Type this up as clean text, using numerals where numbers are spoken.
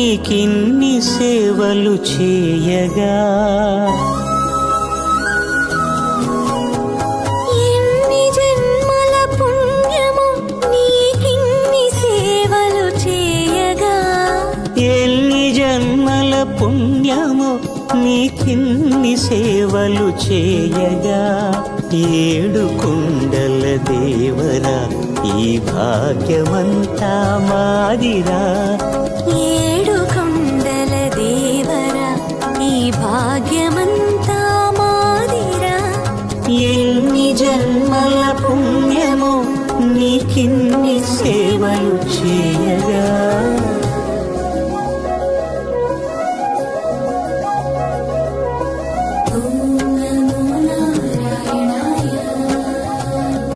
నీకిన్ని సేవలు చేయగా ఎన్ని జన్మల పుణ్యము నీకిన్ని సేవలు చేయగా ఎన్ని జన్మల పుణ్యము నీకిన్ని సేవలు చేయగా ఏడు కుండల దేవరా ఈ భాగ్యమంతా మాదిరా ఏడు కొండల దేవరా ఈ భాగ్యమంతా మాదిరా ఎన్ని జన్మల పుణ్యము నీకిన్ని సేవలు చేయగా